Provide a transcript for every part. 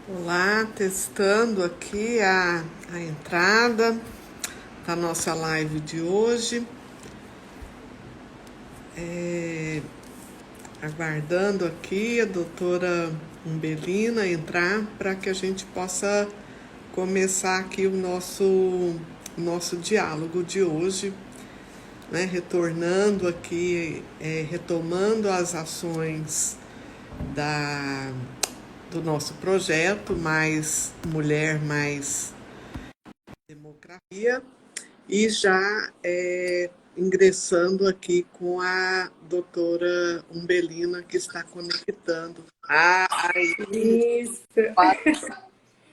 Olá, testando aqui a entrada da nossa live de hoje. Aguardando aqui a doutora Umbelina entrar para que a gente possa começar aqui o nosso diálogo de hoje, né? Retornando aqui, retomando as ações do nosso projeto Mais Mulher, Mais Democracia, e já ingressando aqui com a doutora Umbelina, que está conectando. Aí, Isso.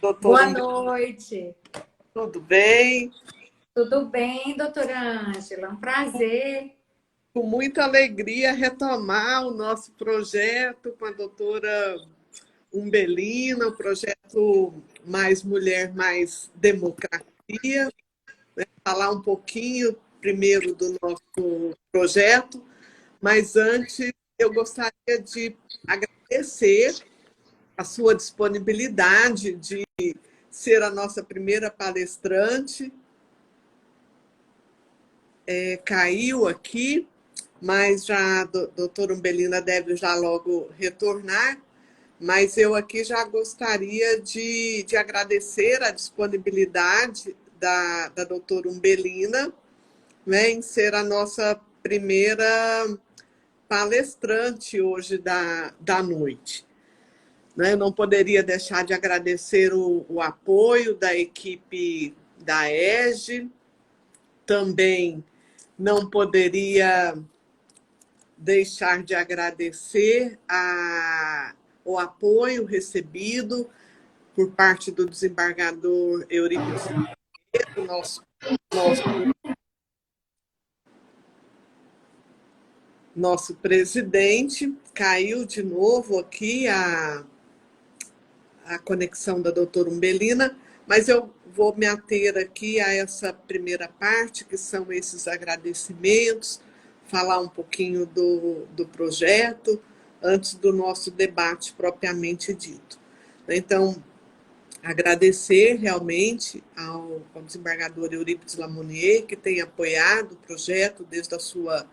doutora Boa Umbelina, noite. tudo bem? Tudo bem, doutora Ângela? Um prazer. Com muita alegria retomar o nosso projeto com a doutora Umbelina, o projeto Mais Mulher, Mais Democracia. Falar um pouquinho primeiro do nosso projeto, mas antes eu gostaria de agradecer a sua disponibilidade de ser a nossa primeira palestrante. Caiu aqui, mas já a doutora Umbelina deve já logo retornar, mas eu aqui já gostaria de agradecer a disponibilidade da doutora Umbelina, né, em ser a nossa primeira palestrante hoje da noite. Né? Não poderia deixar de agradecer o apoio da equipe da EGE, também não poderia deixar de agradecer o apoio recebido por parte do desembargador Eurípides, nosso presidente. Caiu de novo aqui a conexão da doutora Umbelina, mas eu vou me ater aqui a essa primeira parte, que são esses agradecimentos, falar um pouquinho do projeto, antes do nosso debate propriamente dito. Então, agradecer realmente ao desembargador Eurípides Lamounier, que tem apoiado o projeto desde a sua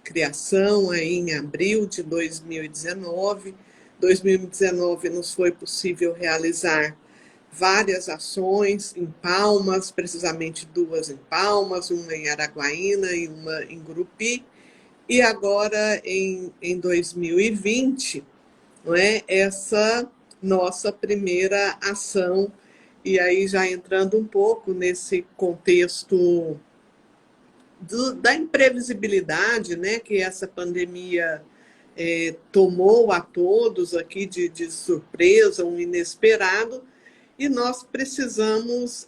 criação aí em abril de 2019. 2019 nos foi possível realizar várias ações em Palmas, precisamente 2 em Palmas, uma em Araguaína e uma em Gurupi. E agora, em 2020, não é, essa nossa primeira ação, e aí já entrando um pouco nesse contexto da imprevisibilidade, né, que essa pandemia tomou a todos aqui de surpresa, um inesperado, e nós precisamos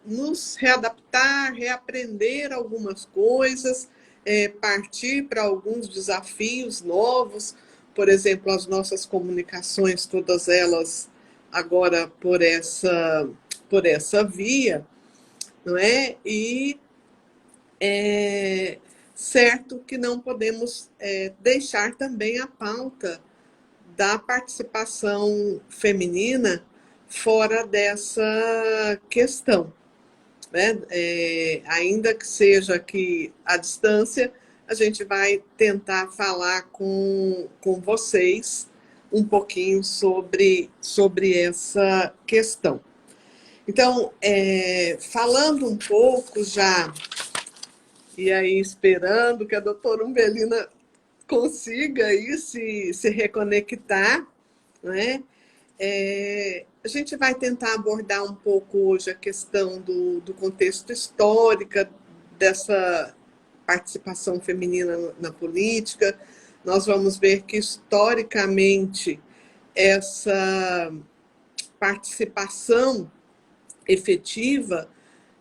nos readaptar, reaprender algumas coisas, partir para alguns desafios novos, por exemplo, as nossas comunicações, todas elas agora por essa via, não é? E certo que não podemos deixar também a pauta da participação feminina fora dessa questão, né? Ainda que seja aqui à distância, a gente vai tentar falar com vocês um pouquinho sobre essa questão. Então, falando um pouco já, e aí esperando que a doutora Umbelina consiga aí se reconectar, né? A gente vai tentar abordar um pouco hoje a questão do contexto histórico dessa participação feminina na política. Nós vamos ver que, historicamente, essa participação efetiva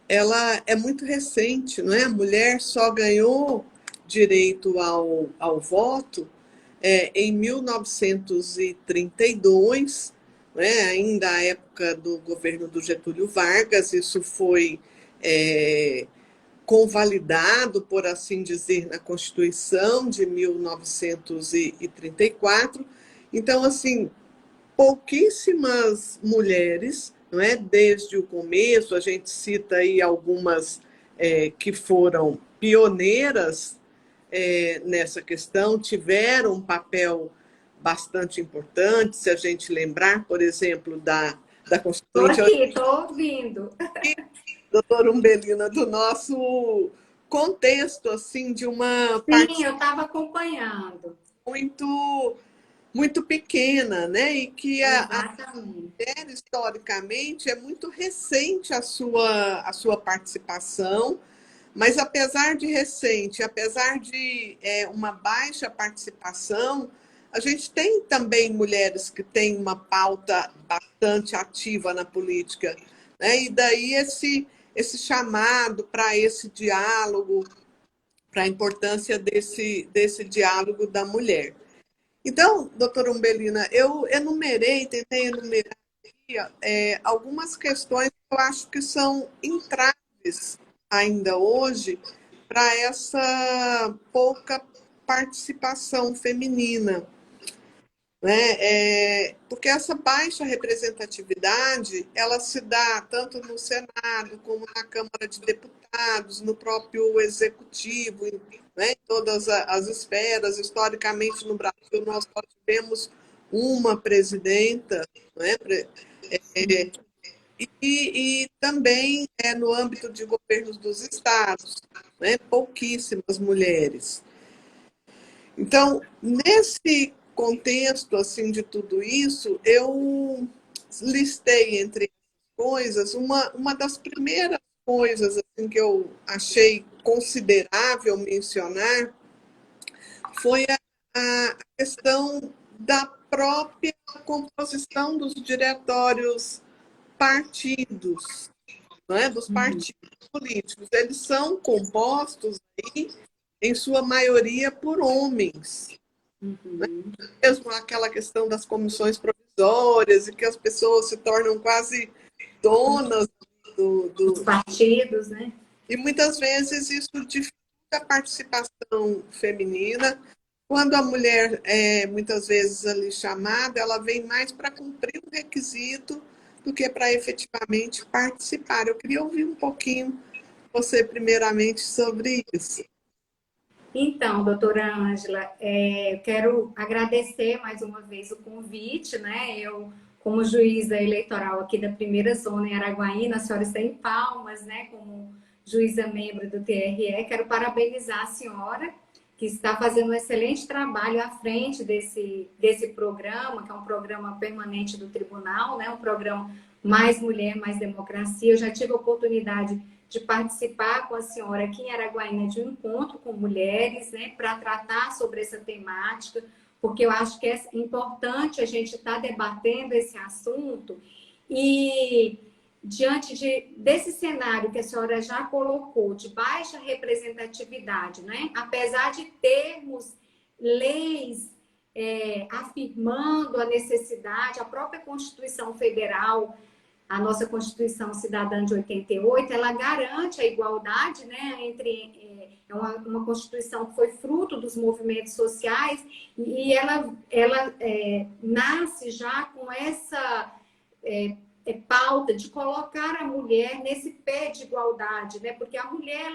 ela é muito recente, não é? A mulher só ganhou direito ao voto em 1932, né? Ainda a época do governo do Getúlio Vargas. Isso foi convalidado, por assim dizer, na Constituição de 1934. Então, assim, pouquíssimas mulheres, não é? Desde o começo, a gente cita aí algumas que foram pioneiras nessa questão, tiveram um papel bastante importante, se a gente lembrar, por exemplo, da Estou Constituinte, aqui, estou ouvindo. doutora Umbelina, do nosso contexto, assim, de uma Sim, parte eu estava acompanhando. muito, muito pequena, né? E que a Exatamente. mulher, historicamente, é muito recente a sua participação, mas apesar de recente, apesar de uma baixa participação, a gente tem também mulheres que têm uma pauta bastante ativa na política, né? E daí esse chamado para esse diálogo, para a importância desse diálogo da mulher. Então, doutora Umbelina, eu tentei enumerar algumas questões que eu acho que são entraves ainda hoje para essa pouca participação feminina, né? Porque essa baixa representatividade, ela se dá tanto no Senado como na Câmara de Deputados, no próprio Executivo, né? Em todas as esferas. Historicamente, no Brasil, nós só tivemos uma presidenta, né? E também no âmbito de governos dos estados, né? Pouquíssimas mulheres. Então, nesse contexto assim de tudo isso, eu listei entre as coisas uma das primeiras coisas assim, que eu achei considerável mencionar foi a questão da própria composição dos diretórios partidos, não é? Dos partidos políticos. Eles são compostos aí, em sua maioria por homens. Mesmo aquela questão das comissões provisórias e que as pessoas se tornam quase donas Os partidos, né? E muitas vezes isso dificulta a participação feminina. Quando a mulher é muitas vezes ali chamada, ela vem mais para cumprir um requisito do que para efetivamente participar. Eu queria ouvir um pouquinho você primeiramente sobre isso. Então, doutora Ângela, eu quero agradecer mais uma vez o convite, né? Eu, como juíza eleitoral aqui da primeira zona em Araguaína, a senhora está em Palmas, né? Como juíza membro do TRE, quero parabenizar a senhora, que está fazendo um excelente trabalho à frente desse programa, que é um programa permanente do tribunal, né? Um programa Mais Mulher, Mais Democracia. Eu já tive a oportunidade de participar com a senhora aqui em Araguaína de um encontro com mulheres, né, para tratar sobre essa temática, porque eu acho que é importante a gente estar debatendo esse assunto e diante desse cenário que a senhora já colocou, de baixa representatividade, né, apesar de termos leis afirmando a necessidade, a própria Constituição Federal, a nossa Constituição Cidadã de 88, ela garante a igualdade, né, é uma Constituição que foi fruto dos movimentos sociais e ela nasce já com essa pauta de colocar a mulher nesse pé de igualdade, né, porque a mulher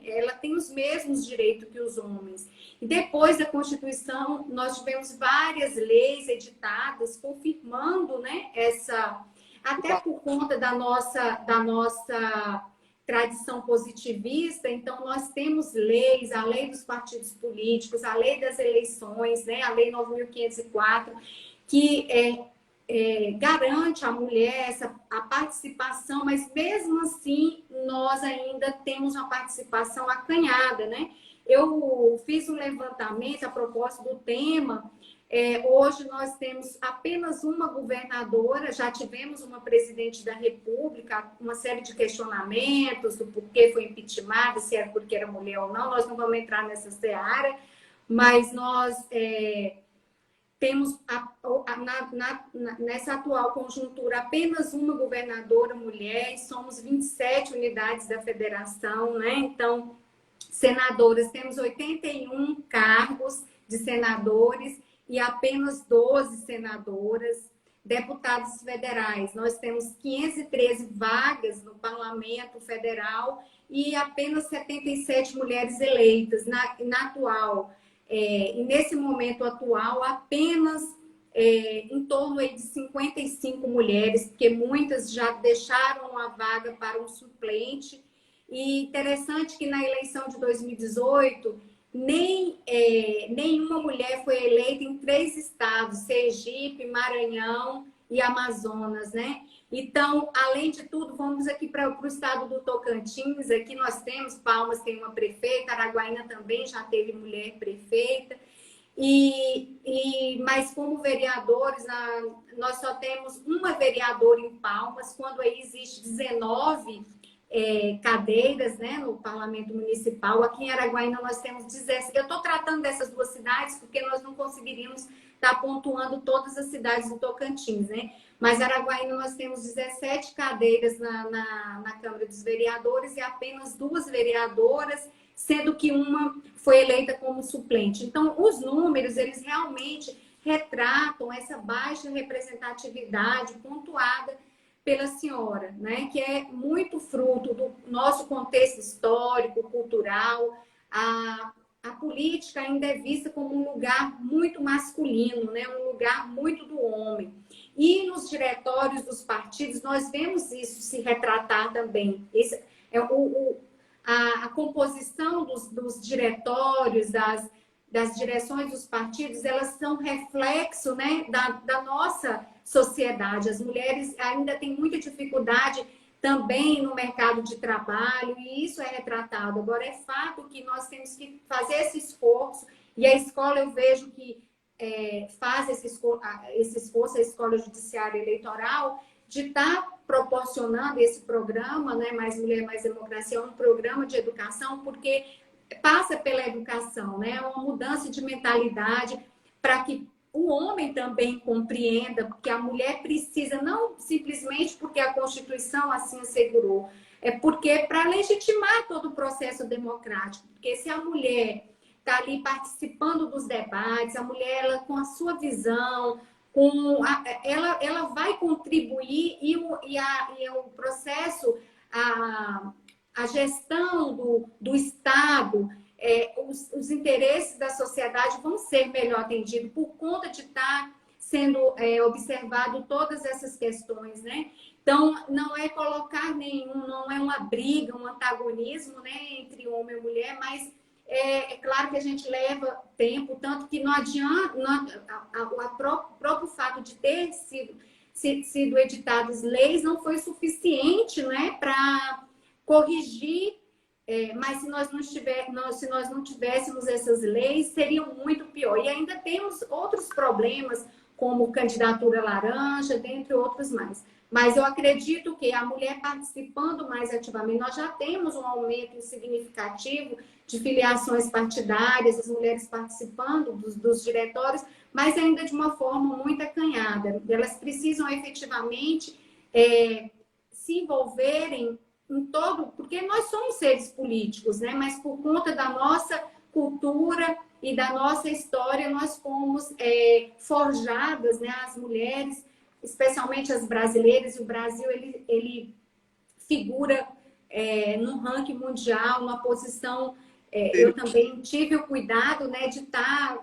ela tem os mesmos direitos que os homens. E depois da Constituição, nós tivemos várias leis editadas confirmando, né, até por conta da nossa tradição positivista, então nós temos leis, a lei dos partidos políticos, a lei das eleições, né, a lei 9.504, que garante à mulher a participação, mas mesmo assim nós ainda temos uma participação acanhada, né? Eu fiz um levantamento a propósito do tema. Hoje nós temos apenas uma governadora, já tivemos uma presidente da República, uma série de questionamentos do porquê foi impeachmentada, se era porque era mulher ou não, nós não vamos entrar nessa seara, mas nós temos nessa atual conjuntura apenas uma governadora mulher e somos 27 unidades da federação, né? Então, senadoras, temos 81 cargos de senadores e apenas 12 senadoras. Deputados federais, nós temos 513 vagas no Parlamento Federal e apenas 77 mulheres eleitas na atual. E nesse momento atual, apenas em torno aí de 55 mulheres, porque muitas já deixaram a vaga para um suplente. E interessante que na eleição de 2018, nenhuma mulher foi eleita em 3 estados, Sergipe, Maranhão e Amazonas, né? Então, além de tudo, vamos aqui para o estado do Tocantins. Aqui nós temos, Palmas tem uma prefeita, Araguaína também já teve mulher prefeita. Mas como vereadores, nós só temos uma vereadora em Palmas, quando aí existe 19 cadeiras, né, no Parlamento Municipal. Aqui em Araguaína nós temos 17. Eu estou tratando dessas 2 cidades porque nós não conseguiríamos estar pontuando todas as cidades do Tocantins, né? Mas Araguaína nós temos 17 cadeiras na Câmara dos Vereadores e apenas 2 vereadoras, sendo que uma foi eleita como suplente. Então, os números, eles realmente retratam essa baixa representatividade pontuada pela senhora, né? Que é muito fruto do nosso contexto histórico, cultural. A política ainda é vista como um lugar muito masculino, né? Um lugar muito do homem. E nos diretórios dos partidos, nós vemos isso se retratar também. Esse é a composição dos diretórios, das direções dos partidos, elas são reflexo, né, da nossa sociedade. As mulheres ainda têm muita dificuldade também no mercado de trabalho, e isso é retratado. Agora, é fato que nós temos que fazer esse esforço, e a escola, eu vejo que faz esse esforço, a Escola Judiciária Eleitoral, de estar proporcionando esse programa, né, Mais Mulher, Mais Democracia, um programa de educação, porque passa pela educação, né, uma mudança de mentalidade para que o homem também compreenda que a mulher precisa, não simplesmente porque a Constituição assim assegurou, é porque para legitimar todo o processo democrático, porque se a mulher está ali participando dos debates, a mulher ela, com a sua visão, ela vai contribuir e o processo, a gestão do Estado, os interesses da sociedade vão ser melhor atendidos por conta de estar sendo observado todas essas questões, né? Então, não é colocar não é uma briga, um antagonismo, né, entre homem e mulher, mas é claro que a gente leva tempo, tanto que não adianta, o próprio fato de ter sido editadas leis não foi suficiente, né, para corrigir, mas se nós não tivéssemos essas leis, seria muito pior. E ainda temos outros problemas, como candidatura laranja, dentre outros mais. Mas eu acredito que a mulher participando mais ativamente, nós já temos um aumento significativo de filiações partidárias, as mulheres participando dos diretórios, mas ainda de uma forma muito acanhada. Elas precisam efetivamente se envolverem em todo, porque nós somos seres políticos, né? Mas por conta da nossa cultura e da nossa história, nós fomos forjadas, né? As mulheres, especialmente as brasileiras, e o Brasil ele figura no ranking mundial, numa posição. Eu também tive o cuidado, né, de estar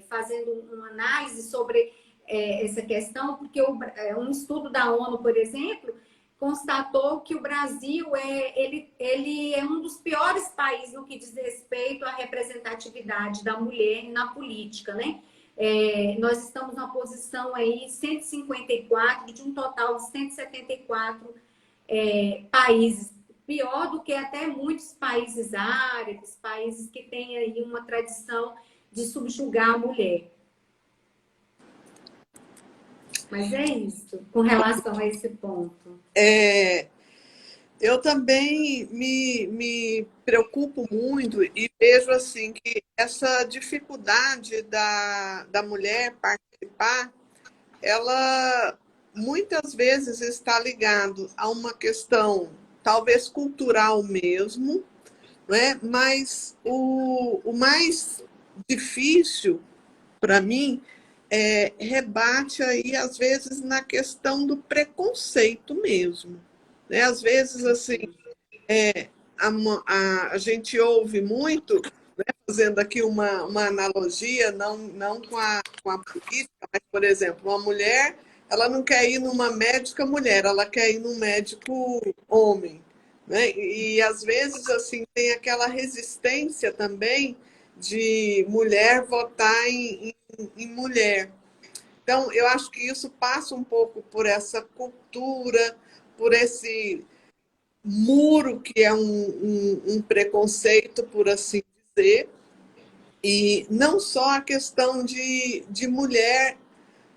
fazendo uma análise sobre essa questão, porque um estudo da ONU, por exemplo, constatou que o Brasil ele é um dos piores países no que diz respeito à representatividade da mulher na política, né? Nós estamos na posição aí 154 de um total de 174 países, pior do que até muitos países árabes, países que têm aí uma tradição de subjugar a mulher. Mas é isso, com relação a esse ponto. Eu também me preocupo muito e vejo assim que essa dificuldade da mulher participar, ela muitas vezes está ligado a uma questão talvez cultural mesmo, não é? Mas o mais difícil para mim, rebate aí, às vezes, na questão do preconceito mesmo. Né? Às vezes, assim, a gente ouve muito, né, fazendo aqui uma analogia, não com a política, mas, por exemplo, uma mulher, ela não quer ir numa médica mulher, ela quer ir num médico homem. Né? E às vezes, assim, tem aquela resistência também de mulher votar em mulher. Então, eu acho que isso passa um pouco por essa cultura, por esse muro que é um preconceito, por assim dizer, e não só a questão de mulher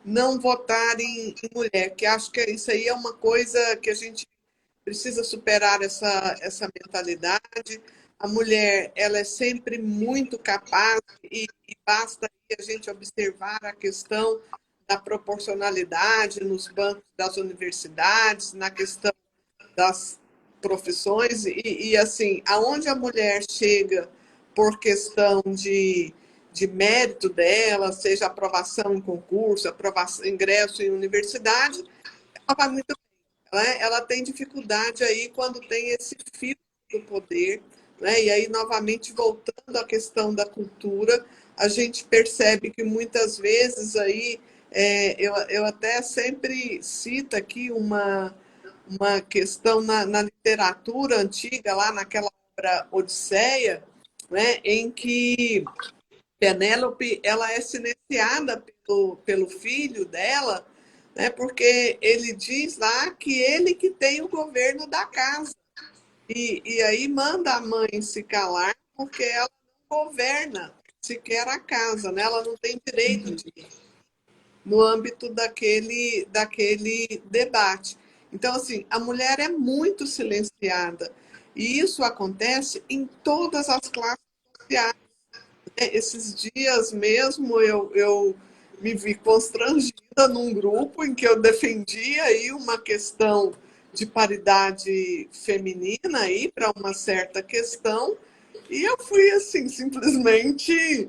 não votar em mulher, que acho que isso aí é uma coisa que a gente precisa superar essa mentalidade. A mulher, ela é sempre muito capaz e basta a gente observar a questão da proporcionalidade nos bancos das universidades, na questão das profissões assim, aonde a mulher chega por questão de mérito dela, seja aprovação em concurso, aprovação, ingresso em universidade, ela vai muito bem. Ela tem dificuldade aí quando tem esse filtro do poder, né? E aí, novamente, voltando à questão da cultura, a gente percebe que muitas vezes aí, eu até sempre cito aqui uma questão na literatura antiga, lá naquela obra Odisseia, né, em que Penélope ela é silenciada pelo filho dela, né, porque ele diz lá que ele que tem o governo da casa. E aí manda a mãe se calar porque ela não governa sequer a casa, né? Ela não tem direito de no âmbito daquele debate. Então, assim, a mulher é muito silenciada. E isso acontece em todas as classes sociais. Esses dias mesmo eu me vi constrangida num grupo em que eu defendia aí uma questão de paridade feminina aí para uma certa questão e eu fui assim simplesmente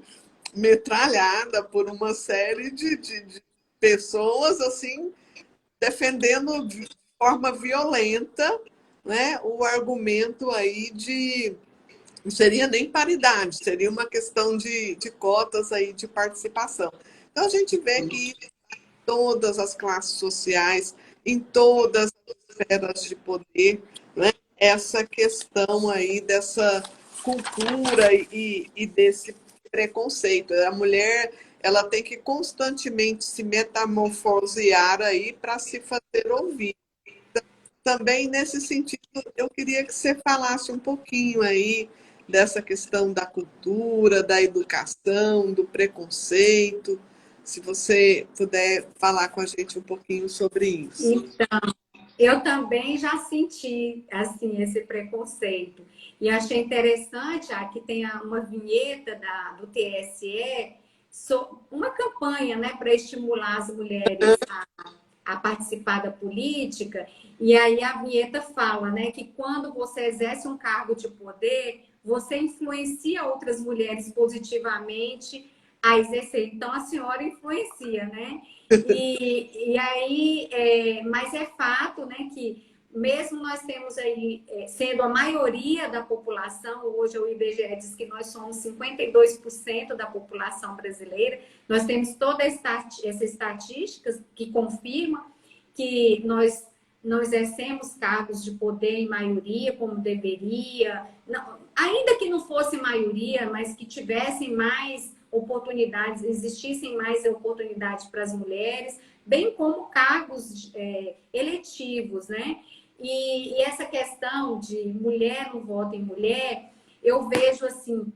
metralhada por uma série de pessoas assim defendendo de forma violenta, né, o argumento aí de não seria nem paridade, seria uma questão de cotas aí de participação. Então a gente vê que em todas as classes sociais, em todas as esferas de poder, né, essa questão aí dessa cultura e desse preconceito. A mulher ela tem que constantemente se metamorfosear aí para se fazer ouvir. Também nesse sentido, eu queria que você falasse um pouquinho aí dessa questão da cultura, da educação, do preconceito. Se você puder falar com a gente um pouquinho sobre isso. Então, eu também já senti assim esse preconceito. E achei interessante, aqui tem uma vinheta do TSE, uma campanha, né, para estimular as mulheres a participar da política. E aí a vinheta fala, né, que quando você exerce um cargo de poder, você influencia outras mulheres positivamente a exercer. Então a senhora influencia, né? E aí, mas é fato, né, que mesmo nós temos aí, sendo a maioria da população, hoje o IBGE diz que nós somos 52% da população brasileira, nós temos toda essa estatística que confirma que nós não exercemos cargos de poder em maioria, como deveria, não, ainda que não fosse maioria, mas que tivessem mais oportunidades, existissem mais oportunidades para as mulheres, bem como cargos eletivos, né? E essa questão de mulher no voto em mulher, eu vejo assim,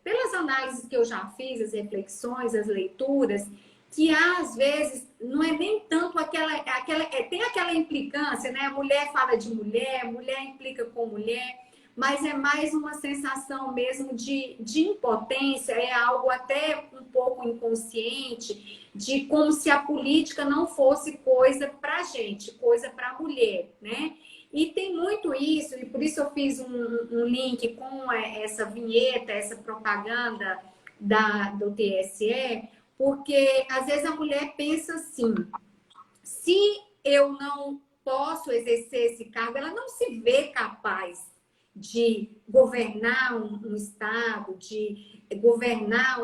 pelas análises que eu já fiz, as reflexões, as leituras, que às vezes não é nem tanto tem aquela implicância, né? A mulher fala de mulher, mulher implica com mulher, mas é mais uma sensação mesmo de impotência, é algo até um pouco inconsciente, de como se a política não fosse coisa para a gente, coisa para a mulher, né? E tem muito isso, e por isso eu fiz um link com essa vinheta, essa propaganda do TSE, porque às vezes a mulher pensa assim, se eu não posso exercer esse cargo, ela não se vê capaz de governar um estado, de governar,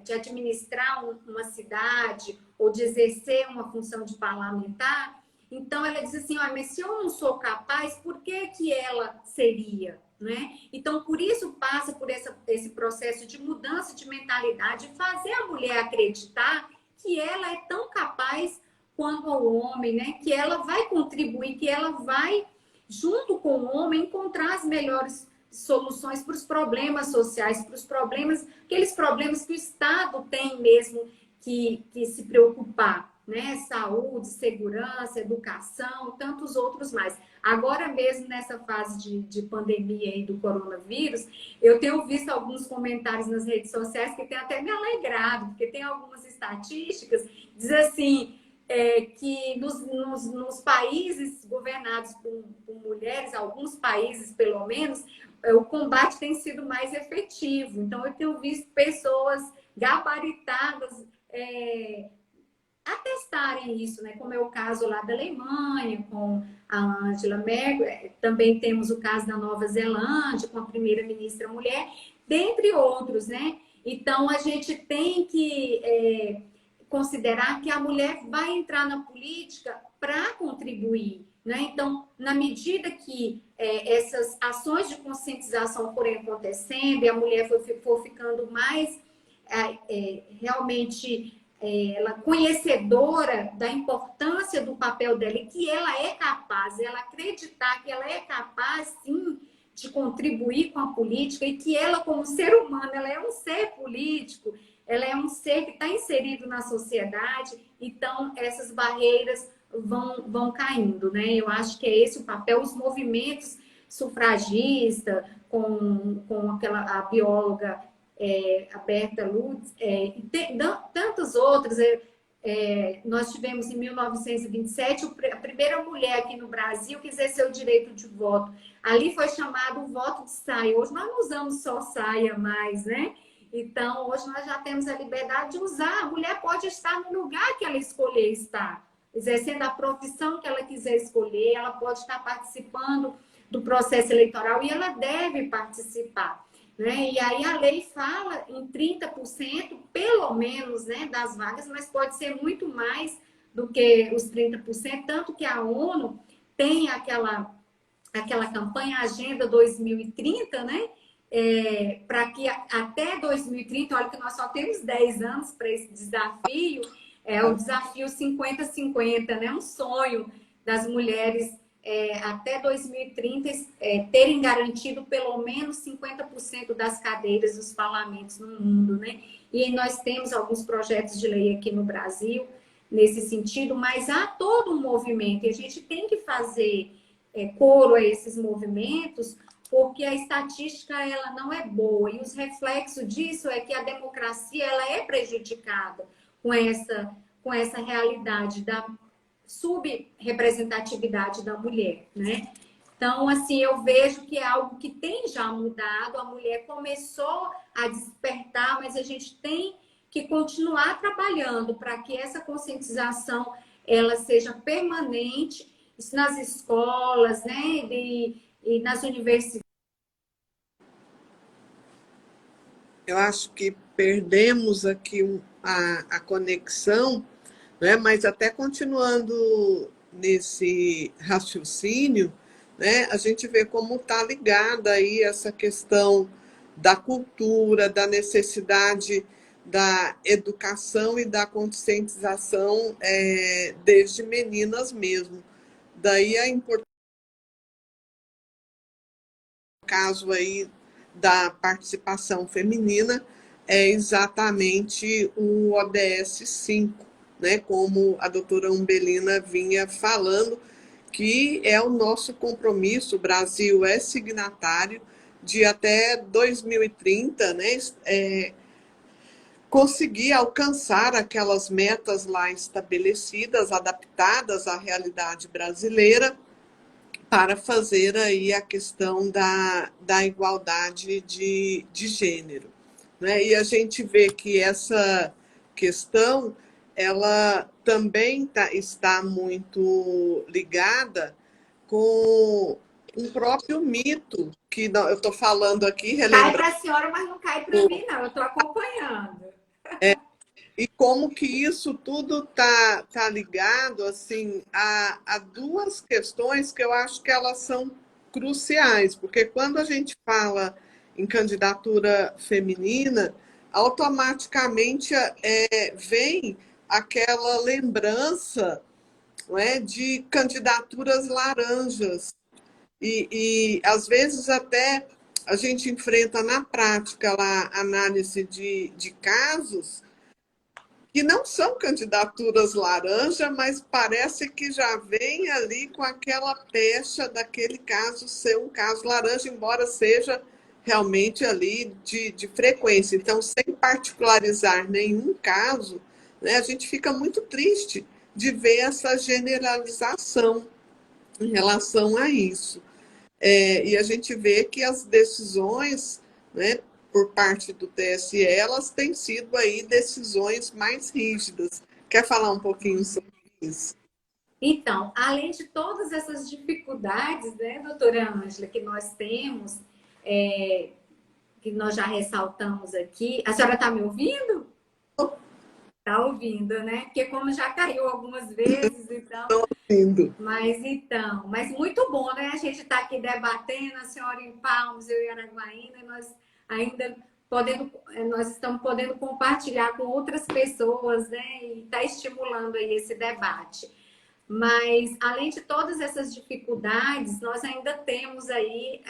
de administrar uma cidade, ou de exercer uma função de parlamentar. Então, ela diz assim, mas se eu não sou capaz, por que que ela seria? Né? Então, por isso passa por esse processo de mudança de mentalidade, fazer a mulher acreditar que ela é tão capaz quanto ao homem, né? Que ela vai contribuir, que ela vai, junto com o homem, encontrar as melhores soluções para os problemas sociais, para os problemas, aqueles problemas que o Estado tem mesmo que se preocupar, né? Saúde, segurança, educação, tantos outros mais. Agora mesmo, nessa fase de pandemia aí do coronavírus, eu tenho visto alguns comentários nas redes sociais que tem até me alegrado, porque tem algumas estatísticas, diz assim, que nos países governados por mulheres, alguns países pelo menos, o combate tem sido mais efetivo. Então, eu tenho visto pessoas gabaritadas atestarem isso, né? Como é o caso lá da Alemanha, com a Angela Merkel, também temos o caso da Nova Zelândia, com a primeira-ministra mulher, dentre outros, né? Então, a gente tem que considerar que a mulher vai entrar na política para contribuir, né? Então, na medida que essas ações de conscientização forem acontecendo e a mulher for ficando mais realmente ela conhecedora da importância do papel dela e que ela é capaz, ela acreditar que ela é capaz, sim, de contribuir com a política e que ela, como ser humano, ela é um ser político, ela é um ser que está inserido na sociedade, então essas barreiras vão caindo, né? Eu acho que é esse o papel, os movimentos sufragistas, com a bióloga a Berta Lutz, e tantos outros. Nós tivemos em 1927 a primeira mulher aqui no Brasil que exerceu o direito de voto. Ali foi chamado o voto de saia. Hoje nós não usamos só saia mais, né? Então, hoje nós já temos a liberdade de usar. A mulher pode estar no lugar que ela escolher estar, exercendo a profissão que ela quiser escolher, ela pode estar participando do processo eleitoral e ela deve participar. Né? E aí a lei fala em 30%, pelo menos, né, das vagas, mas pode ser muito mais do que os 30%, tanto que a ONU tem aquela campanha Agenda 2030, né? Para que até 2030, olha que nós só temos 10 anos para esse desafio, o desafio 50-50, né? Um sonho das mulheres até 2030 terem garantido pelo menos 50% das cadeiras dos parlamentos no mundo, né? E nós temos alguns projetos de lei aqui no Brasil nesse sentido, mas há todo um movimento e a gente tem que fazer coro a esses movimentos, porque a estatística ela não é boa e os reflexos disso é que a democracia ela é prejudicada com essa realidade da subrepresentatividade da mulher, né? Então, assim, eu vejo que é algo que tem já mudado, a mulher começou a despertar, mas a gente tem que continuar trabalhando para que essa conscientização ela seja permanente, isso nas escolas, né, e nas universidades. Eu acho que perdemos aqui a conexão, né? Mas até continuando nesse raciocínio, né? A gente vê como está ligada aí essa questão da cultura, da necessidade da educação e da conscientização desde meninas mesmo. Daí a importância, no caso aí da participação feminina, é exatamente o ODS 5, né? Como a doutora Umbelina vinha falando, que é o nosso compromisso, o Brasil é signatário de até 2030, né? Conseguir alcançar aquelas metas lá estabelecidas, adaptadas à realidade brasileira, para fazer aí a questão da igualdade de gênero. né? E a gente vê que essa questão ela também está muito ligada com um próprio mito que eu estou falando aqui, Cai relembrando para a senhora, mas não cai para mim, não. Eu estou acompanhando. e como que isso tudo tá ligado assim a duas questões que eu acho que elas são cruciais, porque quando a gente fala em candidatura feminina, automaticamente vem aquela lembrança, não é, de candidaturas laranjas e às vezes até a gente enfrenta na prática lá análise de casos que não são candidaturas laranja, mas parece que já vem ali com aquela pecha daquele caso ser um caso laranja, embora seja realmente ali de frequência. Então, sem particularizar nenhum caso, né, a gente fica muito triste de ver essa generalização em relação a isso. E a gente vê que as decisões, né, por parte do TSE, elas têm sido aí decisões mais rígidas. Quer falar um pouquinho sobre isso? Então, além de todas essas dificuldades, né, doutora Ângela, que nós temos, é, que nós já ressaltamos aqui. A senhora está me ouvindo? Está ouvindo, né? Porque como já caiu algumas vezes, então. Lindo. Mas muito bom, né? A gente está aqui debatendo, a senhora em Palmas, eu e Araguaína, e nós ainda nós estamos podendo compartilhar com outras pessoas, né? E está estimulando aí esse debate. Mas, além de todas essas dificuldades, nós ainda temos aí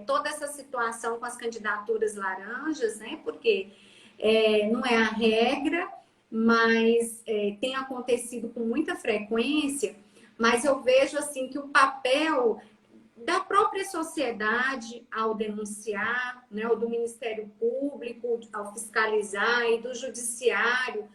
toda essa situação com as candidaturas laranjas, né? Porque não é a regra, mas tem acontecido com muita frequência. Mas eu vejo assim que o papel da própria sociedade ao denunciar, né, o do Ministério Público ao fiscalizar e do Judiciário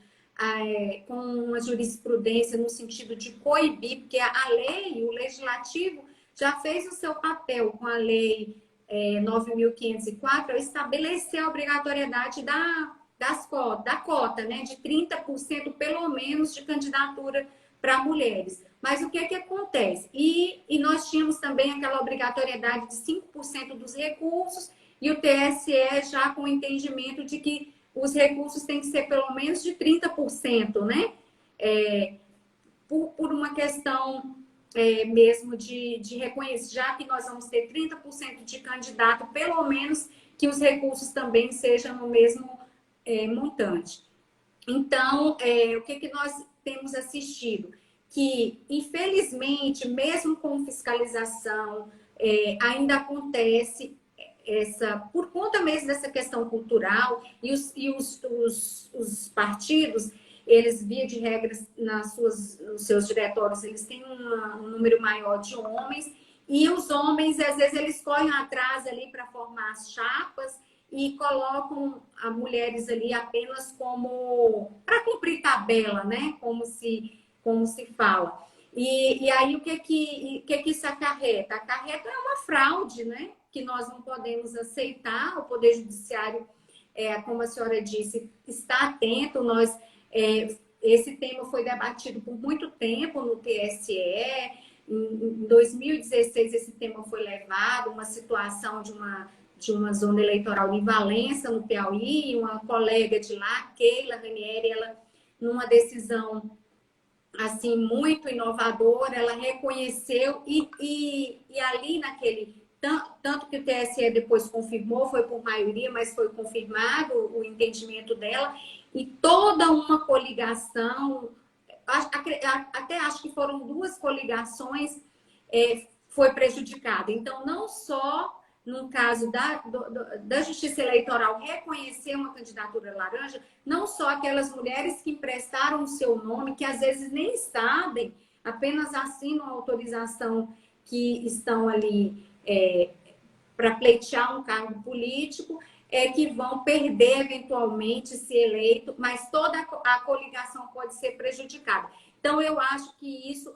com uma jurisprudência no sentido de coibir, porque a lei, o legislativo já fez o seu papel com a lei 9.504 ao estabelecer a obrigatoriedade da cota, né, de 30% pelo menos de candidatura para mulheres. Mas o que é que acontece? E nós tínhamos também aquela obrigatoriedade de 5% dos recursos e o TSE já com o entendimento de que os recursos têm que ser pelo menos de 30%, né? Por uma questão mesmo de reconhecer, já que nós vamos ter 30% de candidato, pelo menos que os recursos também sejam no mesmo montante. Então, o que nós temos assistido? Que, infelizmente, mesmo com fiscalização, ainda acontece por conta mesmo dessa questão cultural, e os partidos, eles, via de regras, nos seus diretórios, eles têm um número maior de homens, e os homens, às vezes, eles correm atrás ali para formar as chapas, e colocam as mulheres ali apenas como para cumprir tabela, né? Como se fala. E aí o que isso acarreta? Acarreta é uma fraude, né? Que nós não podemos aceitar. O Poder Judiciário, como a senhora disse, está atento. Esse tema foi debatido por muito tempo no TSE. Em 2016, esse tema foi levado, uma situação de uma zona eleitoral em Valença, no Piauí, uma colega de lá, Keila Ranieri, ela, numa decisão assim muito inovadora, ela reconheceu e ali tanto que o TSE depois confirmou, foi por maioria, mas foi confirmado o entendimento dela, e toda uma coligação, até acho que foram 2 coligações, foi prejudicada. Então, não só no caso da Justiça Eleitoral reconhecer uma candidatura laranja, não só aquelas mulheres que emprestaram o seu nome, que às vezes nem sabem, apenas assinam a autorização que estão ali para pleitear um cargo político, que vão perder eventualmente se eleito, mas toda a coligação pode ser prejudicada. Então, eu acho que isso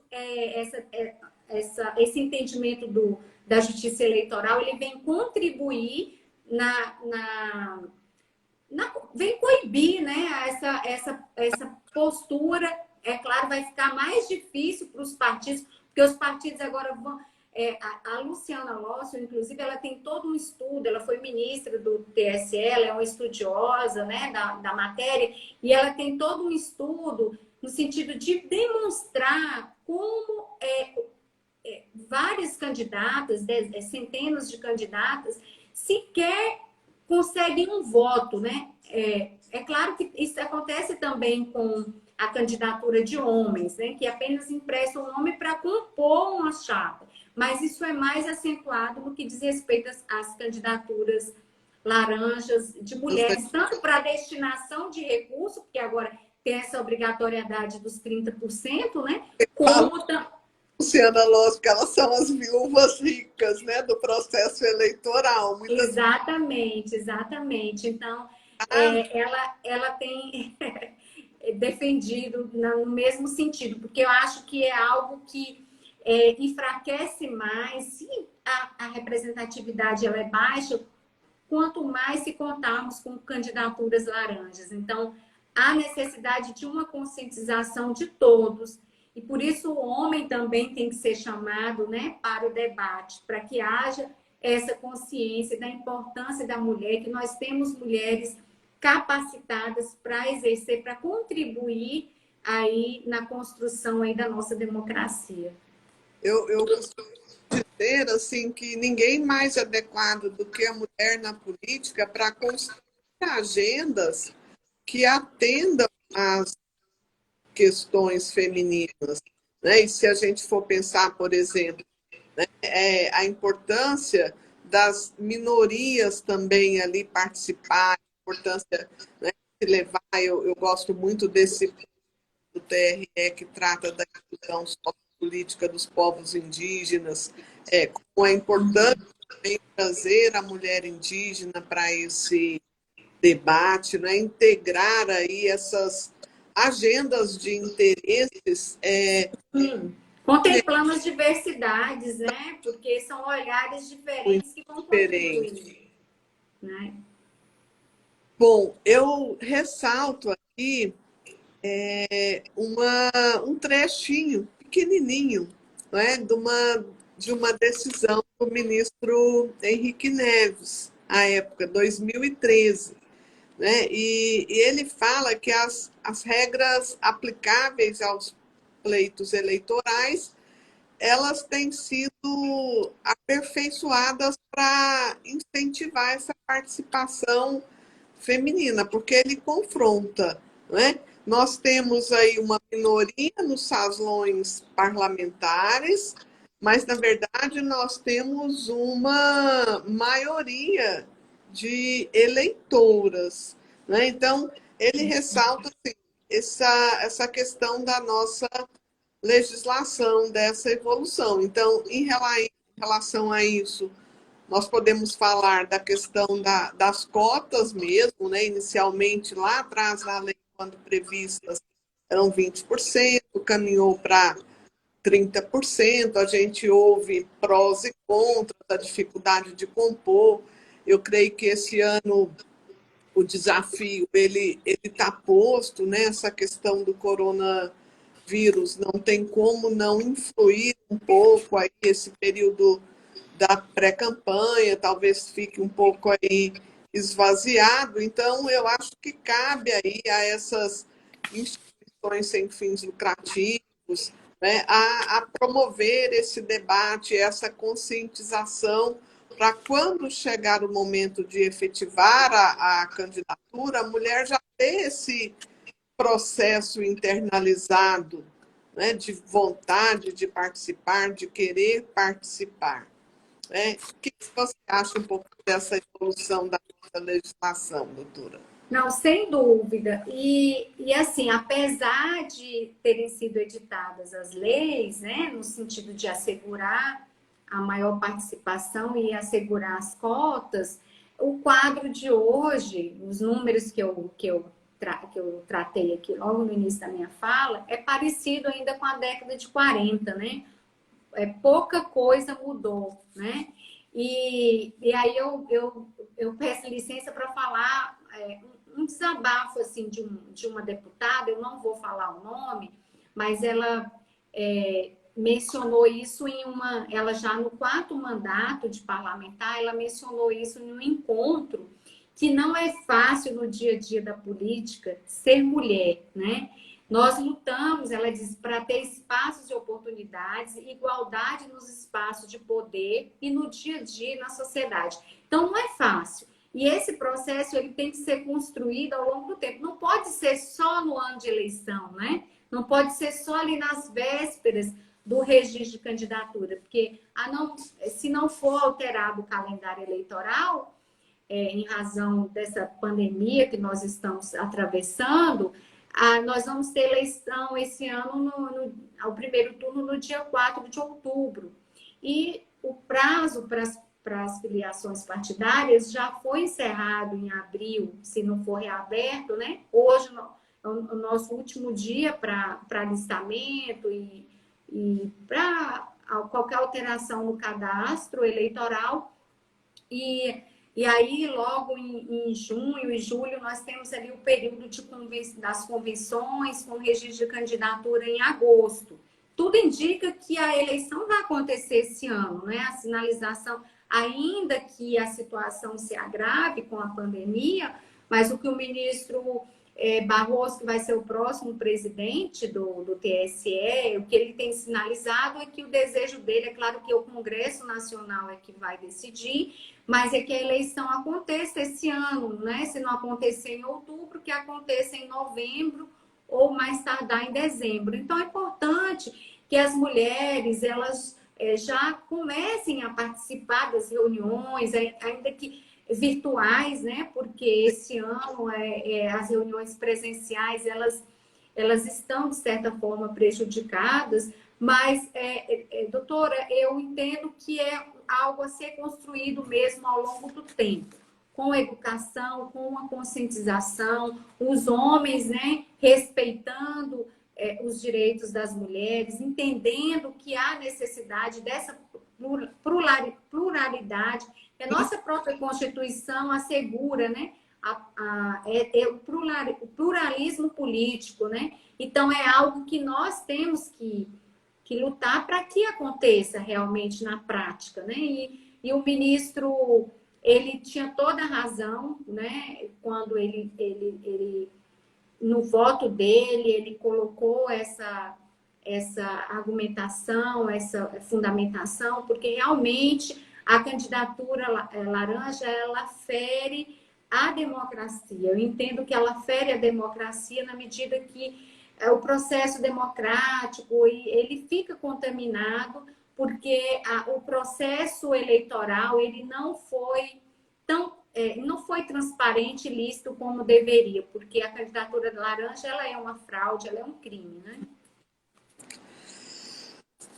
esse entendimento da Justiça Eleitoral, ele vem contribuir vem coibir, né, essa postura. É claro, vai ficar mais difícil para os partidos, porque os partidos agora vão... a Luciana Lócio, inclusive, ela tem todo um estudo, ela foi ministra do TSE, ela é uma estudiosa, né, da matéria, e ela tem todo um estudo no sentido de demonstrar como várias candidatas, centenas de candidatas, sequer conseguem um voto, né? É claro que isso acontece também com a candidatura de homens, né? Que apenas emprestam o nome para compor uma chapa. Mas isso é mais acentuado no que diz respeito às candidaturas laranjas de mulheres, tanto para destinação de recursos, porque agora tem essa obrigatoriedade dos 30%, né? Como Luciana Loss, porque elas são as viúvas ricas, né, do processo eleitoral. Exatamente, exatamente. Então, ela tem defendido no mesmo sentido, porque eu acho que é algo que enfraquece mais. Se a representatividade ela é baixa, quanto mais se contarmos com candidaturas laranjas. Então, há necessidade de uma conscientização de todos. E por isso o homem também tem que ser chamado, né, para o debate, para que haja essa consciência da importância da mulher, que nós temos mulheres capacitadas para exercer, para contribuir aí na construção aí da nossa democracia. Eu costumo dizer assim, que ninguém mais adequado do que a mulher na política para construir agendas que atendam às questões femininas. Né? E se a gente for pensar, por exemplo, né, a importância das minorias também ali participar, a importância, né, de levar, eu gosto muito desse do TRE que trata da inclusão sociopolítica dos povos indígenas, com a importância de trazer a mulher indígena para esse debate, né, integrar aí essas agendas de interesses. Contemplando as diversidades, né? Porque são olhares diferentes que vão contribuir. Né? Bom, eu ressalto aqui um trechinho pequenininho, né, de uma decisão do ministro Henrique Neves, à época, 2013. Né? E ele fala que as regras aplicáveis aos pleitos eleitorais, elas têm sido aperfeiçoadas para incentivar essa participação feminina, porque ele confronta, né? Nós temos aí uma minoria nos salões parlamentares, mas, na verdade, nós temos uma maioria de eleitoras. Né? Então, ele ressalta assim, essa questão da nossa legislação, dessa evolução. Então, em relação a isso, nós podemos falar da questão das cotas mesmo, né? Inicialmente, lá atrás, na lei, quando previstas, eram 20%, caminhou para 30%, a gente ouve prós e contras, a dificuldade de compor. Eu creio que esse ano o desafio ele está posto, né? Essa questão do coronavírus não tem como não influir um pouco aí esse período da pré-campanha, talvez fique um pouco aí esvaziado. Então, eu acho que cabe aí a essas instituições sem fins lucrativos, né, a promover esse debate, essa conscientização, para quando chegar o momento de efetivar a candidatura, a mulher já ter esse processo internalizado, né, de vontade de participar, de querer participar. O que você acha um pouco dessa evolução da nossa legislação, doutora? Não, sem dúvida. E assim, apesar de terem sido editadas as leis, né, no sentido de assegurar a maior participação e assegurar as cotas, o quadro de hoje, os números que eu tratei aqui logo no início da minha fala, é parecido ainda com a década de 40, né? Pouca coisa mudou, né? E aí eu peço licença para falar um desabafo assim, de uma deputada, eu não vou falar o nome, mas ela mencionou isso ela já no 4º mandato de parlamentar, ela mencionou isso em um encontro, que não é fácil no dia a dia da política ser mulher, né? Nós lutamos, ela diz, para ter espaços de oportunidades, igualdade nos espaços de poder e no dia a dia na sociedade. Então, não é fácil. E esse processo ele tem que ser construído ao longo do tempo. Não pode ser só no ano de eleição, né? Não pode ser só ali nas vésperas do registro de candidatura, porque se não for alterado o calendário eleitoral, em razão dessa pandemia que nós estamos atravessando, nós vamos ter eleição esse ano, ao primeiro turno, no dia 4 de outubro. E o prazo para as filiações partidárias já foi encerrado em abril, se não for reaberto, né? Hoje é o nosso último dia para alistamento e para qualquer alteração no cadastro eleitoral. E aí, logo em junho e julho, nós temos ali o período das convenções com registro de candidatura em agosto. Tudo indica que a eleição vai acontecer esse ano, né? A sinalização, ainda que a situação se agrave com a pandemia, mas o que o ministro Barroso, que vai ser o próximo presidente do TSE, o que ele tem sinalizado é que o desejo dele, é claro que o Congresso Nacional é que vai decidir, mas é que a eleição aconteça esse ano, né? Se não acontecer em outubro, que aconteça em novembro ou mais tardar em dezembro. Então, é importante que as mulheres, elas já comecem a participar das reuniões, ainda que virtuais, né? Porque esse ano as reuniões presenciais, elas estão, de certa forma, prejudicadas, mas, doutora, eu entendo que é algo a ser construído mesmo ao longo do tempo, com educação, com a conscientização, os homens, né, respeitando os direitos das mulheres, entendendo que há necessidade dessa pluralidade. A nossa própria Constituição assegura, né, o pluralismo político, né? Então, é algo que nós temos que lutar para que aconteça realmente na prática, né? E o ministro, ele tinha toda a razão, né? Quando ele no voto dele, ele colocou essa argumentação, essa fundamentação, porque realmente a candidatura laranja, ela fere a democracia. Eu entendo que ela fere a democracia na medida que o processo democrático ele fica contaminado porque o processo eleitoral ele não foi transparente e lícito como deveria, porque a candidatura laranja ela é uma fraude, ela é um crime, né?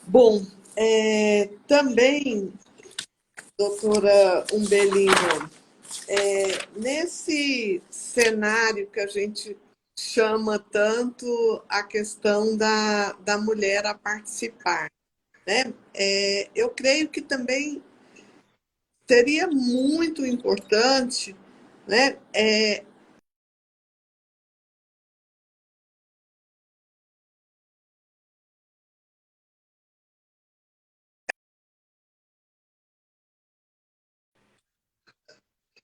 Bom, também, doutora Umbelino, nesse cenário que a gente chama tanto a questão da mulher a participar, né? Eu creio que também seria muito importante, né,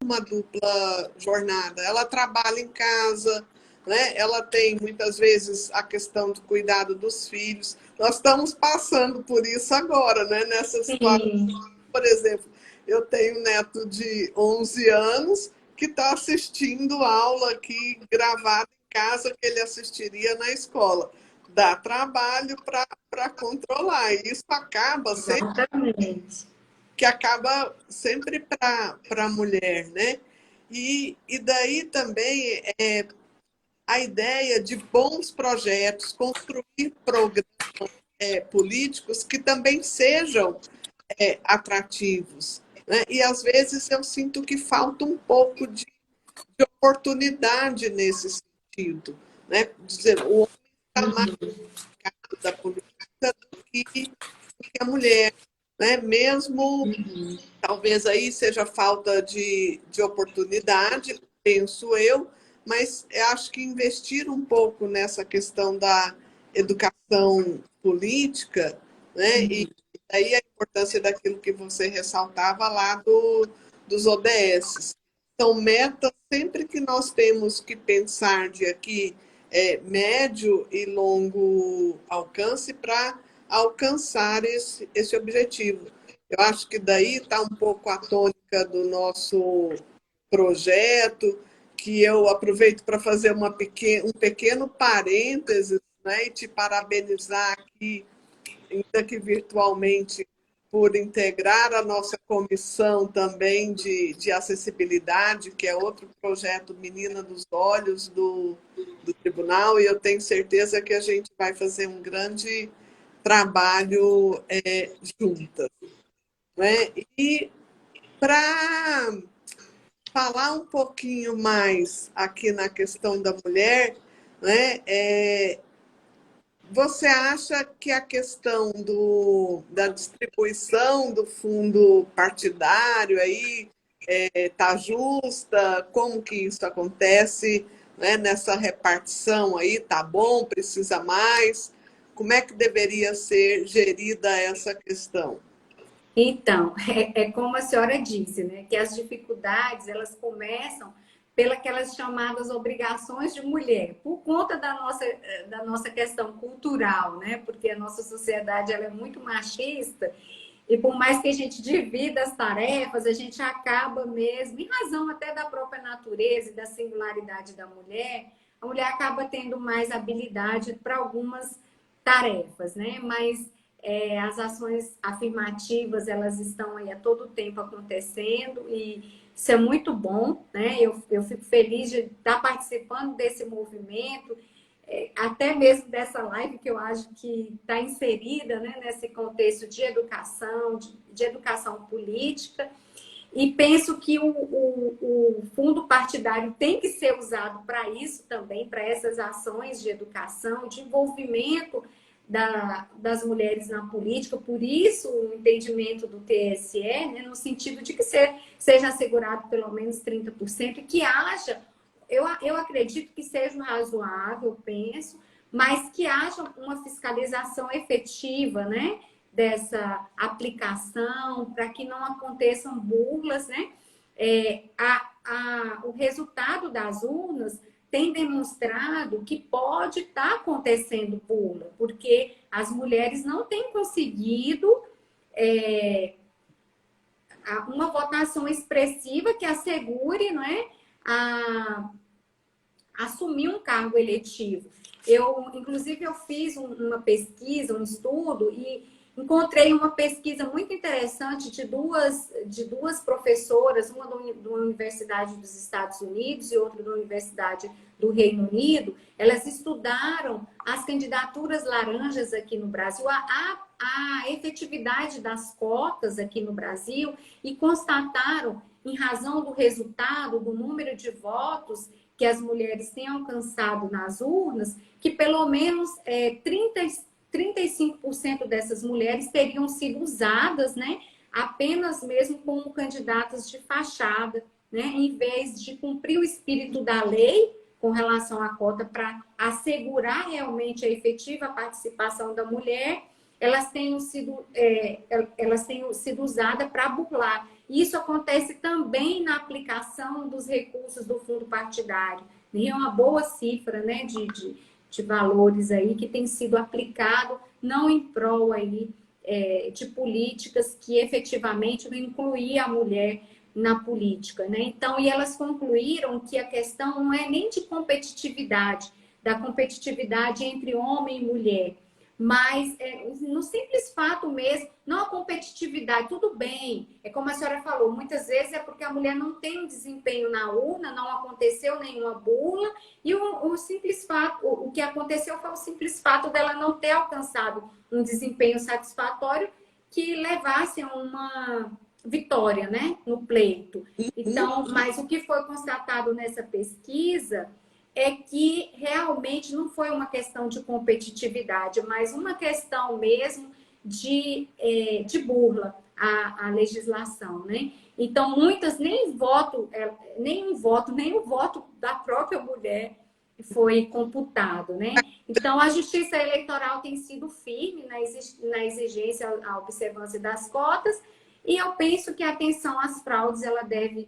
uma dupla jornada. Ela trabalha em casa, né? Ela tem muitas vezes a questão do cuidado dos filhos. Nós estamos passando por isso agora, né? Nessa situação. Por exemplo, eu tenho um neto de 11 anos que está assistindo aula aqui gravada em casa que ele assistiria na escola. Dá trabalho para controlar. E isso acaba sempre para a mulher, né? E daí também a ideia de bons projetos, construir programas políticos que também sejam atrativos, né? E às vezes eu sinto que falta um pouco de oportunidade nesse sentido, né? Dizer, o homem está mais da política do que a mulher, né? Mesmo talvez aí seja falta de oportunidade, penso eu, mas eu acho que investir um pouco nessa questão da educação política, né? E aí a importância daquilo que você ressaltava lá dos ODS. São metas sempre que nós temos que pensar de aqui médio e longo alcance para alcançar esse objetivo. Eu acho que daí está um pouco a tônica do nosso projeto, que eu aproveito para fazer um pequeno parênteses, né, e te parabenizar aqui, ainda que virtualmente, por integrar a nossa comissão também de acessibilidade, que é outro projeto Menina dos Olhos do Tribunal, e eu tenho certeza que a gente vai fazer um grande trabalho juntas. Né? E para falar um pouquinho mais aqui na questão da mulher, né? Você acha que a questão da distribuição do fundo partidário aí está justa? Como que isso acontece, né, nessa repartição aí? Tá bom? Precisa mais? Como é que deveria ser gerida essa questão? Então, é como a senhora disse, né? Que as dificuldades, elas começam pelas chamadas obrigações de mulher, por conta da nossa questão cultural, né? Porque a nossa sociedade ela é muito machista e por mais que a gente divida as tarefas, a gente acaba mesmo, em razão até da própria natureza e da singularidade da mulher, a mulher acaba tendo mais habilidade para algumas tarefas, né? Mas as ações afirmativas, elas estão aí a todo tempo acontecendo e isso é muito bom, né? Eu fico feliz de estar participando desse movimento, até mesmo dessa live que eu acho que está inserida, né, nesse contexto de educação, de educação política. E penso que o fundo partidário tem que ser usado para isso também, para essas ações de educação, de envolvimento das mulheres na política. Por isso, o entendimento do TSE, né, no sentido de que seja assegurado pelo menos 30% e que haja, eu acredito que seja razoável, penso, mas que haja uma fiscalização efetiva, né? Dessa aplicação, para que não aconteçam burlas, né? O resultado das urnas tem demonstrado que pode estar acontecendo burla, porque as mulheres não têm conseguido uma votação expressiva que assegure, não é, assumir um cargo eletivo. Inclusive, eu fiz uma pesquisa, um estudo, e encontrei uma pesquisa muito interessante de duas professoras, uma da Universidade dos Estados Unidos e outra da Universidade do Reino Unido. Elas estudaram as candidaturas laranjas aqui no Brasil, a efetividade das cotas aqui no Brasil, e constataram, em razão do resultado, do número de votos que as mulheres têm alcançado nas urnas, que pelo menos 35% dessas mulheres teriam sido usadas, né, apenas mesmo como candidatas de fachada, né, em vez de cumprir o espírito da lei com relação à cota para assegurar realmente a efetiva participação da mulher, elas tenham sido usadas para burlar. Isso acontece também na aplicação dos recursos do fundo partidário. E é uma boa cifra, né, de valores aí que tem sido aplicado, não em prol aí, de políticas que efetivamente não incluía a mulher na política, né? Então, e elas concluíram que a questão não é nem de competitividade, da competitividade entre homem e mulher, mas no simples fato mesmo, não a competitividade, tudo bem, é como a senhora falou, muitas vezes é porque a mulher não tem desempenho na urna, não aconteceu nenhuma burla, e o simples fato, o que aconteceu foi o simples fato dela não ter alcançado um desempenho satisfatório que levasse a uma vitória, né, no pleito. Então, mas o que foi constatado nessa pesquisa é que realmente não foi uma questão de competitividade, mas uma questão mesmo de burla. a legislação, né? Então, muitas nem o voto da própria mulher foi computado, né? Então, a Justiça Eleitoral tem sido firme na exigência à observância das cotas, e eu penso que a atenção às fraudes ela deve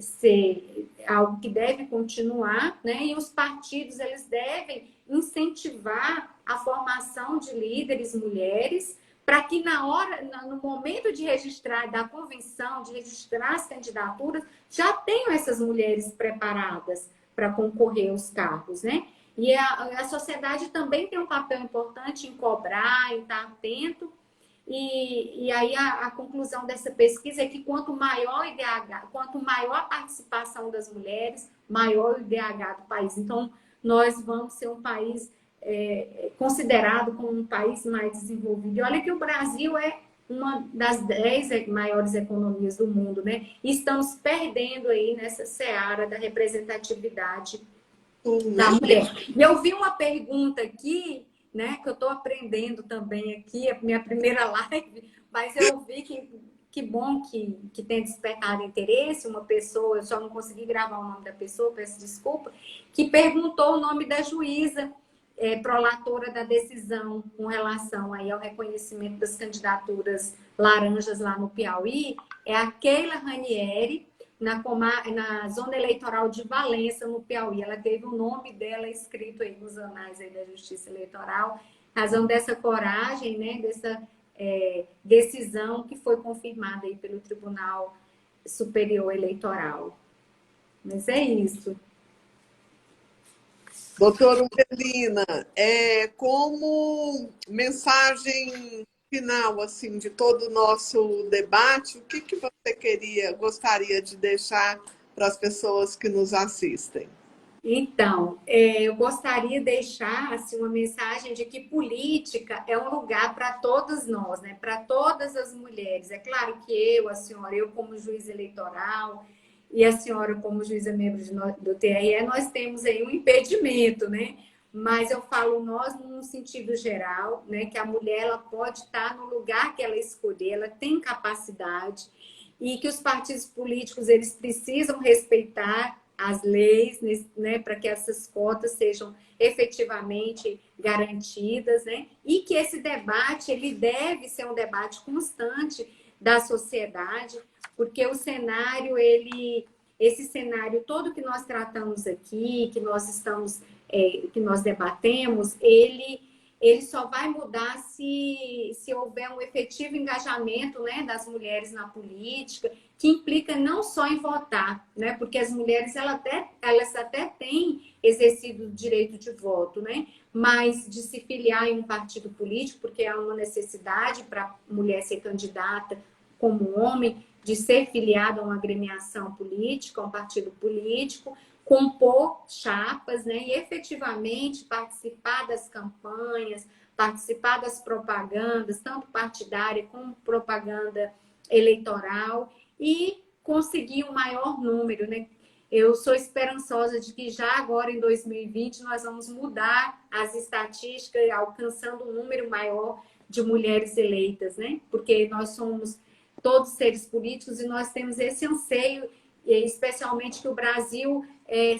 ser algo que deve continuar, né? E os partidos eles devem incentivar a formação de líderes mulheres para que no momento de registrar, da convenção, de registrar as candidaturas, já tenham essas mulheres preparadas para concorrer aos cargos, né? E a sociedade também tem um papel importante em cobrar, em estar atento. E aí a conclusão dessa pesquisa é que quanto maior o IDH, quanto maior a participação das mulheres, maior o IDH do país. Então, nós vamos ser um país considerado como um país mais desenvolvido. E olha que o Brasil é uma das 10 maiores economias do mundo, né? E estamos perdendo aí nessa seara da representatividade da mulher. E eu vi uma pergunta aqui, né, que eu estou aprendendo também aqui, é a minha primeira live, mas eu vi que bom que tem despertado interesse, uma pessoa, eu só não consegui gravar o nome da pessoa, peço desculpa, que perguntou o nome da juíza prolatora da decisão com relação aí ao reconhecimento das candidaturas laranjas lá no Piauí, é a Keila Ranieri, na zona eleitoral de Valença, no Piauí. Ela teve o nome dela escrito aí nos anais aí da Justiça Eleitoral, razão dessa coragem, né, dessa decisão que foi confirmada aí pelo Tribunal Superior Eleitoral. Mas é isso. Doutora Umbelina, como mensagem final assim, de todo o nosso debate, o que você gostaria de deixar para as pessoas que nos assistem? Então, eu gostaria de deixar assim, uma mensagem de que política é um lugar para todas nós, né? Para todas as mulheres. É claro que a senhora, eu como juiz eleitoral, e a senhora como juíza membro do TRE, nós temos aí um impedimento, né? Mas eu falo nós num sentido geral, né? Que a mulher ela pode estar no lugar que ela escolher, ela tem capacidade, e que os partidos políticos eles precisam respeitar as leis, né, para que essas cotas sejam efetivamente garantidas, né? E que esse debate ele deve ser um debate constante da sociedade, porque o cenário esse cenário todo que nós tratamos aqui, que nós debatemos, ele só vai mudar se houver um efetivo engajamento, né, das mulheres na política, que implica não só em votar, né, porque as mulheres elas até têm exercido o direito de voto, né, mas de se filiar em um partido político, porque há uma necessidade para a mulher ser candidata como homem, de ser filiada a uma agremiação política, a um partido político, compor chapas, né, e efetivamente participar das campanhas, participar das propagandas, tanto partidária como propaganda eleitoral, e conseguir um maior número, né? Eu sou esperançosa de que já agora em 2020 nós vamos mudar as estatísticas, alcançando um número maior de mulheres eleitas, né? Porque nós somos todos seres políticos e nós temos esse anseio, especialmente que o Brasil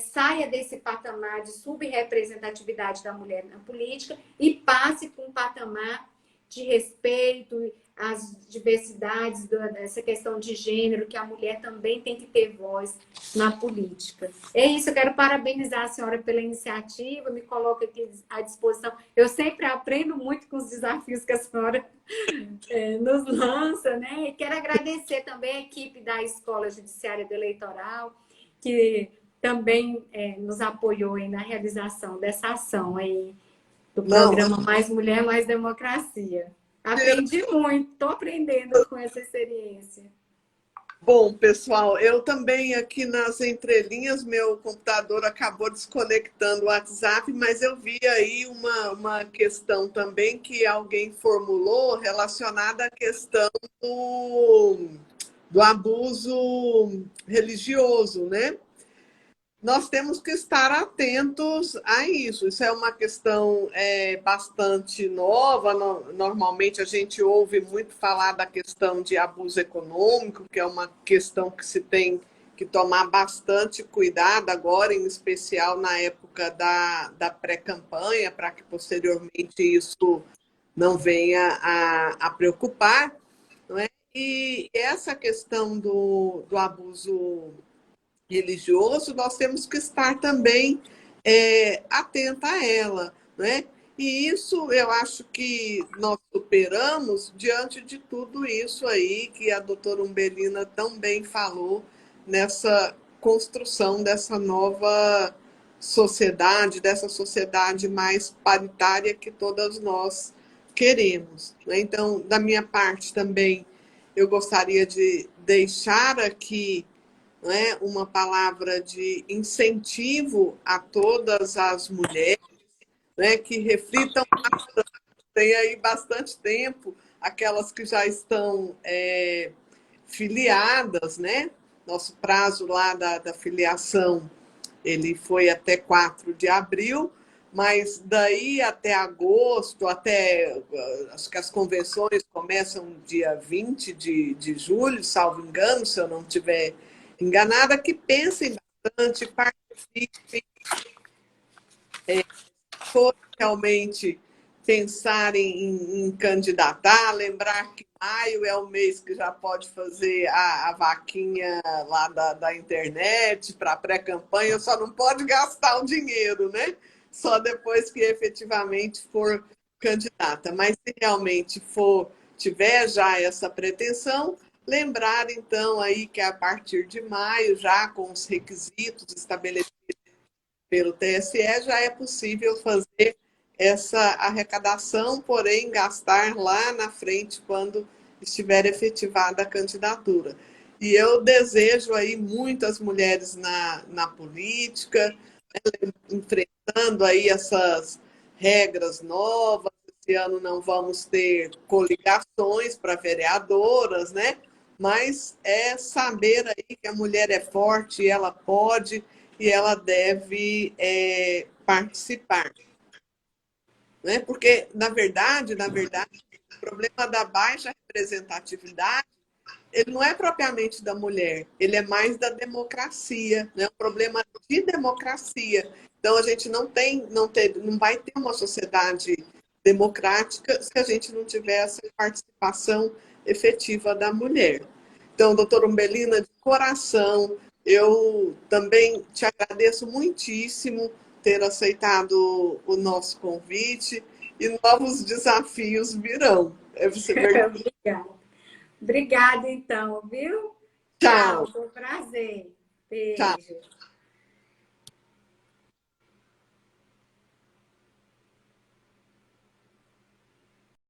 saia desse patamar de subrepresentatividade da mulher na política e passe para um patamar de respeito às diversidades, dessa questão de gênero, que a mulher também tem que ter voz na política. É isso, eu quero parabenizar a senhora pela iniciativa, me coloco aqui à disposição. Eu sempre aprendo muito com os desafios que a senhora nos lança, né? E quero agradecer também a equipe da Escola Judiciária do Eleitoral, que também nos apoiou aí na realização dessa ação aí do programa Mais Mulher, Mais Democracia. Aprendi muito, estou aprendendo com essa experiência. Bom, pessoal, eu também aqui nas entrelinhas, meu computador acabou desconectando o WhatsApp, mas eu vi aí uma questão também que alguém formulou relacionada à questão do abuso religioso, né? nós temos que estar atentos a isso. Isso é uma questão bastante nova. Normalmente a gente ouve muito falar da questão de abuso econômico, que é uma questão que se tem que tomar bastante cuidado agora, em especial na época da pré-campanha, para que posteriormente isso não venha a preocupar, não é? E essa questão do abuso religioso, nós temos que estar também atenta a ela, né? E isso eu acho que nós superamos diante de tudo isso aí que a doutora Umbelina tão bem falou nessa construção dessa nova sociedade, dessa sociedade mais paritária que todas nós queremos, né? Então, da minha parte também, eu gostaria de deixar aqui, né, uma palavra de incentivo a todas as mulheres, né, que reflitam bastante, tem aí bastante tempo, aquelas que já estão filiadas, né? Nosso prazo lá da filiação, ele foi até 4 de abril, mas daí até agosto, até acho que as convenções começam dia 20 de julho, salvo engano, se eu não estiver enganada, que pensem bastante, participem, for realmente pensarem em candidatar, lembrar que maio é o mês que já pode fazer a vaquinha lá da internet para pré-campanha, só não pode gastar o dinheiro, né? Só depois que efetivamente for candidata. Mas se realmente for, tiver já essa pretensão, lembrar então aí que a partir de maio, já com os requisitos estabelecidos pelo TSE, já é possível fazer essa arrecadação, porém gastar lá na frente quando estiver efetivada a candidatura. E eu desejo aí muitas mulheres na política, né, enfrentando aí essas regras novas. Esse ano não vamos ter coligações para vereadoras, né? Mas é saber aí que a mulher é forte, ela pode e ela deve participar, né? Porque na verdade, o problema da baixa representatividade ele não é propriamente da mulher, ele é mais da democracia, né? Um problema de democracia. Então a gente não vai ter uma sociedade democrática se a gente não tiver essa participação efetiva da mulher. Então, doutora Umbelina, de coração, eu também te agradeço muitíssimo ter aceitado o nosso convite e novos desafios virão. É você ver. Obrigada. Obrigada, então, viu? Tchau, Tchau, foi um prazer. tchau. Beijo.